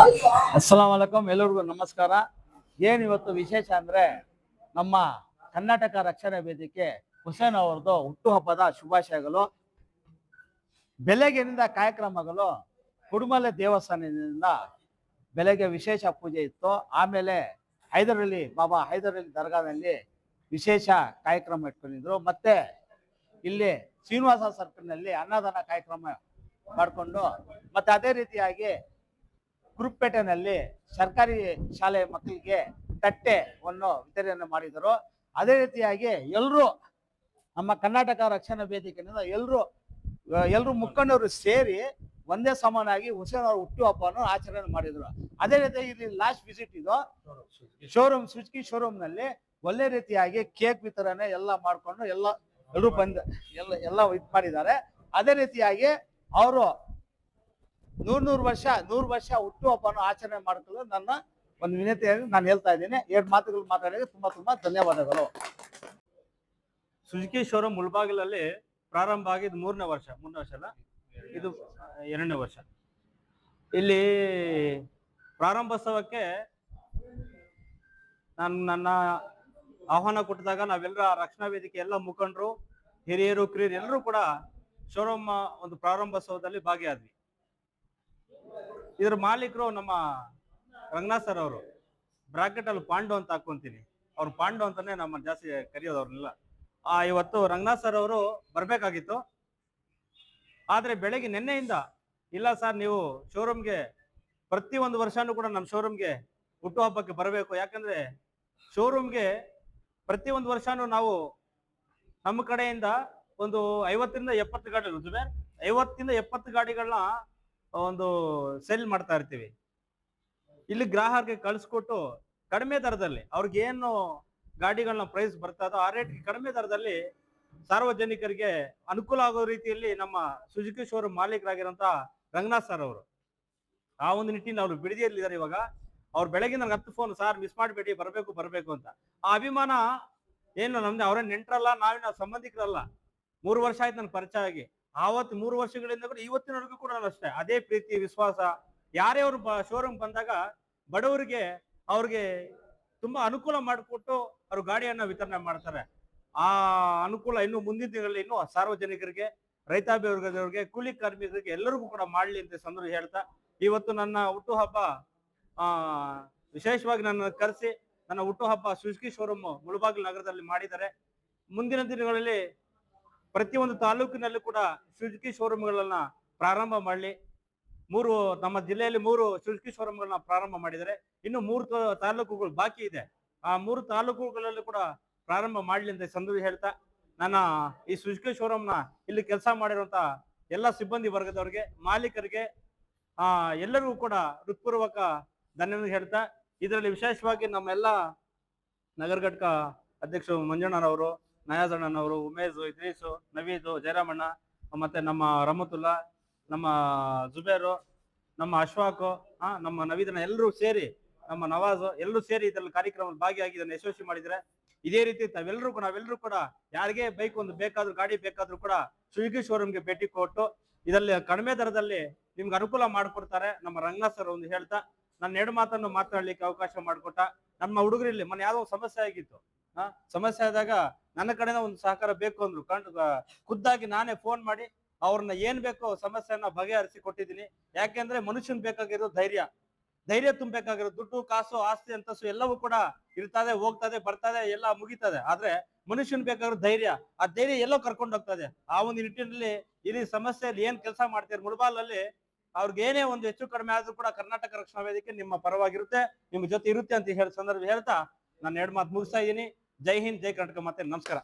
ಅಸ್ಸಲಾಂ ಎಲ್ಲರಿಗೂ ನಮಸ್ಕಾರ. ಇವತ್ತು ವಿಶೇಷ ಅಂದ್ರೆ ನಮ್ಮ ಕರ್ನಾಟಕ ರಕ್ಷಣಾ ವೇದಿಕೆ ಹುಸೇನ್ ಅವರದು ಹುಟ್ಟುಹಬ್ಬದ ಶುಭಾಶಯಗಳು. ಬೆಳಗ್ಗೆಯಿಂದ ಕಾರ್ಯಕ್ರಮಗಳು ಕುಡುಮಲೆ ದೇವಸ್ಥಾನದಿಂದ ಬೆಳಗ್ಗೆ ವಿಶೇಷ ಪೂಜೆ ಇತ್ತು. ಆಮೇಲೆ ಬಾಬಾ ಹೈದರಲಿ ದರ್ಗಾದಲ್ಲಿ ವಿಶೇಷ ಕಾರ್ಯಕ್ರಮ ಇಟ್ಕೊಂಡಿದ್ರು. ಮತ್ತೆ ಇಲ್ಲಿ ಶ್ರೀನಿವಾಸ ಸರ್ಕಲ್ನಲ್ಲಿ ಅನ್ನದಾನ ಕಾರ್ಯಕ್ರಮ ಮಾಡಿಕೊಂಡು ಮತ್ತೆ ಅದೇ ರೀತಿಯಾಗಿ ಕುರುಪೇಟೆನಲ್ಲಿ ಸರ್ಕಾರಿ ಶಾಲೆ ಮಕ್ಕಳಿಗೆ ತಟ್ಟೆವನ್ನು ವಿತರಣೆ ಮಾಡಿದರು. ಅದೇ ರೀತಿಯಾಗಿ ಎಲ್ಲರೂ ನಮ್ಮ ಕರ್ನಾಟಕ ರಕ್ಷಣಾ ವೇದಿಕೆಯಿಂದ ಎಲ್ಲರೂ ಮುಖಂಡರು ಸೇರಿ ಒಂದೇ ಸಮಾನಾಗಿ ಹುಸೇನ್ ಅವರ ಹುಟ್ಟುಹಬ್ಬವನ್ನು ಆಚರಣೆ ಮಾಡಿದ್ರು. ಅದೇ ರೀತಿಯಾಗಿ ಇಲ್ಲಿ ಲಾಸ್ಟ್ ವಿಸಿಟ್ ಇದು ಶೋರೂಮ್ ಸುಜುಕಿ ಶೋರೂಮ್ ನಲ್ಲಿ ಒಳ್ಳೆ ರೀತಿಯಾಗಿ ಕೇಕ್ ವಿತರಣೆ ಎಲ್ಲ ಮಾಡಿಕೊಂಡು ಎಲ್ಲರೂ ಬಂದು ಎಲ್ಲ ಇದು ಮಾಡಿದ್ದಾರೆ. ಅದೇ ರೀತಿಯಾಗಿ ಅವರು 100 ವರ್ಷ ಹುಟ್ಟುಹಬ್ಬವನ್ನು ಆಚರಣೆ ಮಾಡಿಕೊಳ್ಳಲು ನನ್ನ ಒಂದು ವಿನಂತಿಯಾಗಿ ನಾನು ಹೇಳ್ತಾ ಇದ್ದೀನಿ. 2 ಮಾತುಗಳು ಮಾತಾಡಿದ್ರೆ ತುಂಬಾ ಧನ್ಯವಾದಗಳು. ಸುಜುಕಿ ಶೋರೂಮ್ ಮುಳಬಾಗಿಲಲ್ಲಿ ಪ್ರಾರಂಭ ಆಗಿದ್ದು 3ನೇ ವರ್ಷ ಅಲ್ಲ, ಇದು 2ನೇ ವರ್ಷ. ಇಲ್ಲಿ ಪ್ರಾರಂಭೋತ್ಸವಕ್ಕೆ ನನ್ನ ಆಹ್ವಾನ ಕೊಟ್ಟಿದಾಗ ನಾವೆಲ್ಲರ ರಕ್ಷಣಾ ವೇದಿಕೆ ಎಲ್ಲ ಮುಖಂಡರು, ಹಿರಿಯರು, ಕಿರಿಯರು ಎಲ್ಲರೂ ಕೂಡ ಶೋರೂಮ್ ಒಂದು ಪ್ರಾರಂಭೋತ್ಸವದಲ್ಲಿ ಭಾಗಿಯಾದ್ವಿ. ಇದ್ರ ಮಾಲೀಕರು ನಮ್ಮ ರಂಗನಾಥ್ ಸರ್ ಅವರು. ಬ್ರಾಕೆಟ್ ಅಲ್ಲಿ ಪಾಂಡು ಅಂತ ಹಾಕೊಂತೀನಿ, ಅವ್ರು ಪಾಂಡು ಅಂತಾನೆ ನಮ್ಮ ಜಾಸ್ತಿ ಕರೆಯೋದು ಅವ್ರನ್ನೆಲ್ಲ. ಇವತ್ತು ರಂಗನಾಥ್ ಸರ್ ಅವರು ಬರ್ಬೇಕಾಗಿತ್ತು, ಆದ್ರೆ ಬೆಳಗ್ಗೆ ನಿನ್ನೆಯಿಂದ ಇಲ್ಲ ಸರ್, ನೀವು ಶೋರೂಮ್ಗೆ ಪ್ರತಿ ಒಂದು ವರ್ಷನೂ ಕೂಡ ನಮ್ಮ ಶೋರೂಮ್ಗೆ ಹುಟ್ಟುಹಬ್ಬಕ್ಕೆ ಬರಬೇಕು. ಯಾಕಂದ್ರೆ ಶೋರೂಮ್ಗೆ ಪ್ರತಿ ಒಂದು ವರ್ಷನೂ ನಾವು ನಮ್ಮ ಕಡೆಯಿಂದ ಒಂದು 50 ರಿಂದ 70 ಗಾಡಿಗಳು 50 ರಿಂದ 70 ಗಾಡಿಗಳನ್ನ ಒಂದು ಸೆಲ್ ಮಾಡ್ತಾ ಇರ್ತೀವಿ. ಇಲ್ಲಿ ಗ್ರಾಹಕರಿಗೆ ಕಳಿಸ್ಕೊಟ್ಟು ಕಡಿಮೆ ದರದಲ್ಲಿ ಅವ್ರಿಗೆ ಏನು ಗಾಡಿಗಳನ್ನ ಪ್ರೈಸ್ ಬರ್ತದೋ ಆ ರೇಟ್ ಕಡಿಮೆ ದರದಲ್ಲಿ ಸಾರ್ವಜನಿಕರಿಗೆ ಅನುಕೂಲ ಆಗೋ ರೀತಿಯಲ್ಲಿ ನಮ್ಮ ಸುಜುಕಿ ಶೋರೂಮ್ ಮಾಲೀಕರಾಗಿರೋಂತ ರಂಗನಾಥ್ ಸರ್ ಅವರು ಆ ಒಂದು ನಿಟ್ಟಿನಲ್ಲಿ ಅವರು ಬಿಡದಿಯಲ್ಲಿದ್ದಾರೆ. ಇವಾಗ ಅವ್ರು ಬೆಳಗ್ಗೆ ನನಗೆ 10 ಫೋನ್, ಸಾರ್ ಮಿಸ್ ಮಾಡಬೇಡಿ, ಬರಬೇಕು ಅಂತ. ಆ ಅಭಿಮಾನ ಏನು ನಮ್ದು, ಅವರೇ ನೆಂಟ್ರಲ್ಲ, ನಾವಿನ ಸಂಬಂಧಿಕರಲ್ಲ. 3 ವರ್ಷ ಆಯ್ತು ನನ್ಗೆ ಪರಿಚಯ ಆಗಿ. ಆವತ್ತು 3 ವರ್ಷಗಳಿಂದ ಕೂಡ ಇವತ್ತಿನವರೆಗೂ ಕೂಡ ನಾನು ಅಷ್ಟೇ ಅದೇ ಪ್ರೀತಿ ವಿಶ್ವಾಸ. ಯಾರೇ ಅವರು ಶೋರೂಮ್ ಬಂದಾಗ ಬಡವರಿಗೆ ಅವ್ರಿಗೆ ತುಂಬಾ ಅನುಕೂಲ ಮಾಡಿಕೊಟ್ಟು ಅವ್ರು ಗಾಡಿಯನ್ನ ವಿತರಣೆ ಮಾಡ್ತಾರೆ. ಆ ಅನುಕೂಲ ಇನ್ನು ಮುಂದಿನ ದಿನಗಳಲ್ಲಿ ಇನ್ನೂ ಸಾರ್ವಜನಿಕರಿಗೆ, ರೈತಾಪಿ ವರ್ಗದವರಿಗೆ, ಕೂಲಿ ಕಾರ್ಮಿಕರಿಗೆ ಎಲ್ಲರಿಗೂ ಕೂಡ ಮಾಡ್ಲಿ ಅಂತ ಸಂದರ್ಭ ಹೇಳ್ತಾ, ಇವತ್ತು ನನ್ನ ಹುಟ್ಟುಹಬ್ಬ ವಿಶೇಷವಾಗಿ ನನ್ನ ಕರೆಸಿ ನನ್ನ ಹುಟ್ಟುಹಬ್ಬ ಸುಜುಕಿ ಶೋರೂಮ್ ಮುಳಬಾಗಿಲು ನಗರದಲ್ಲಿ ಮಾಡಿದ್ದಾರೆ. ಮುಂದಿನ ದಿನಗಳಲ್ಲಿ ಪ್ರತಿಯೊಂದು ತಾಲೂಕಿನಲ್ಲೂ ಕೂಡ ಸುಜುಕಿ ಶೋರೂಮ್ಗಳನ್ನ ಪ್ರಾರಂಭ ಮಾಡಲಿ. ನಮ್ಮ ಜಿಲ್ಲೆಯಲ್ಲಿ 3 ಸುಜುಕಿ ಶೋರೂಮ್ಗಳನ್ನ ಪ್ರಾರಂಭ ಮಾಡಿದರೆ ಇನ್ನು 3 ತಾಲೂಕುಗಳು ಬಾಕಿ ಇದೆ. ಆ 3 ತಾಲೂಕುಗಳಲ್ಲಿ ಕೂಡ ಪ್ರಾರಂಭ ಮಾಡ್ಲಿ ಅಂತ ಸಂದರ್ಭ ಹೇಳ್ತಾ, ನನ್ನ ಈ ಸುಜುಕಿ ಶೋರೂಮ್ನ ಇಲ್ಲಿ ಕೆಲಸ ಮಾಡಿರುವಂತ ಎಲ್ಲ ಸಿಬ್ಬಂದಿ ವರ್ಗದವರಿಗೆ, ಮಾಲೀಕರಿಗೆ ಎಲ್ಲರಿಗೂ ಕೂಡ ಹೃತ್ಪೂರ್ವಕ ಧನ್ಯವಾದ ಹೇಳ್ತಾ, ಇದರಲ್ಲಿ ವಿಶೇಷವಾಗಿ ನಮ್ಮೆಲ್ಲ ನಗರ ಘಟಕ ಅಧ್ಯಕ್ಷರು ಮಂಜಣ್ಣನವರು, ನಯಾಜಣ್ಣನವರು, ಉಮೇಶ್, ಇದ್ರೀಸು, ನವೀದು, ಜಯರಾಮಣ್ಣ, ಮತ್ತೆ ನಮ್ಮ ರಮತುಲ್ಲಾ, ನಮ್ಮ ಜುಬೇರು, ನಮ್ಮ ಅಶ್ವಾಕ್, ನಮ್ಮ ನವೀದನ ಎಲ್ಲರೂ ಸೇರಿ, ನಮ್ಮ ನವಾಜ್ ಎಲ್ಲರೂ ಸೇರಿ ಇದರಲ್ಲಿ ಕಾರ್ಯಕ್ರಮದಲ್ಲಿ ಭಾಗಿಯಾಗಿ ಇದನ್ನು ಯಶಸ್ವಿ ಮಾಡಿದ್ರೆ, ಇದೇ ರೀತಿ ನಾವೆಲ್ಲರೂ ಕೂಡ ಯಾರಿಗೆ ಬೈಕ್ ಒಂದು ಬೇಕಾದ್ರೂ, ಗಾಡಿ ಬೇಕಾದ್ರೂ ಕೂಡ ಸುಜುಕಿ ಶೋರೂಮ್ಗೆ ಭೇಟಿ ಕೊಟ್ಟು ಇದರಲ್ಲಿ ಕಡಿಮೆ ದರದಲ್ಲಿ ನಿಮ್ಗೆ ಅನುಕೂಲ ಮಾಡಿಕೊಡ್ತಾರೆ ನಮ್ಮ ರಂಗನಾಥ್ ಸರ್ ಒಂದು ಹೇಳ್ತಾ, ನನ್ನ 2 ಮಾತನ್ನು ಮಾತಾಡ್ಲಿಕ್ಕೆ ಅವಕಾಶ ಮಾಡಿಕೊಟ್ಟ. ನಮ್ಮ ಹುಡುಗರಲ್ಲಿ ಮೊನ್ನೆ ಯಾವ್ದೋ ಸಮಸ್ಯೆ ಆಗಿತ್ತು, ಸಮಸ್ಯೆ ಆದಾಗ ನನ್ನ ಕಡೆಯಿಂದ ಒಂದು ಸಹಕಾರ ಬೇಕು ಅಂದ್ರು. ಖುದ್ದಾಗಿ ನಾನೇ ಫೋನ್ ಮಾಡಿ ಅವ್ರನ್ನ ಏನ್ ಬೇಕೋ ಸಮಸ್ಯೆಯನ್ನ ಬಗೆಹರಿಸಿ ಕೊಟ್ಟಿದ್ದೀನಿ. ಯಾಕೆಂದ್ರೆ ಮನುಷ್ಯನ್ ಬೇಕಾಗಿರೋದು ಧೈರ್ಯ ತುಂಬಬೇಕಾಗಿರೋ, ದುಡ್ಡು, ಕಾಸು, ಆಸ್ತಿ, ಅಂತಸ್ತು ಎಲ್ಲವೂ ಕೂಡ ಇರ್ತದೆ, ಹೋಗ್ತದೆ, ಬರ್ತದೆ, ಎಲ್ಲ ಮುಗಿತದೆ. ಆದ್ರೆ ಮನುಷ್ಯನ್ ಬೇಕಾಗಿರೋ ಧೈರ್ಯ, ಆ ಧೈರ್ಯ ಎಲ್ಲೋ ಕರ್ಕೊಂಡು ಹೋಗ್ತದೆ. ಆ ಒಂದು ನಿಟ್ಟಿನಲ್ಲಿ ಇಲ್ಲಿ ಸಮಸ್ಯೆಯಲ್ಲಿ ಏನ್ ಕೆಲಸ ಮಾಡ್ತಾರೆ ಮುಳಬಾಗಿಲಲ್ಲಿ, ಅವ್ರಿಗೆ ಏನೇ ಒಂದು ಹೆಚ್ಚು ಕಡಿಮೆ ಆದ್ರೂ ಕೂಡ ಕರ್ನಾಟಕ ರಕ್ಷಣಾ ವೇದಿಕೆ ನಿಮ್ಮ ಪರವಾಗಿರುತ್ತೆ, ನಿಮ್ಮ ಜೊತೆ ಇರುತ್ತೆ ಅಂತ ಸಂದರ್ಭ ಹೇಳ್ತಾ ನಾನು 2 ಮಾತು ಮುಗಿಸ್ತಾ ಇದ್ದೀನಿ. ಜೈ ಹಿಂದ್, ಜೈ ಕರ್ನಾಟಕ, ಮತ್ತೆ ನಮಸ್ಕಾರ.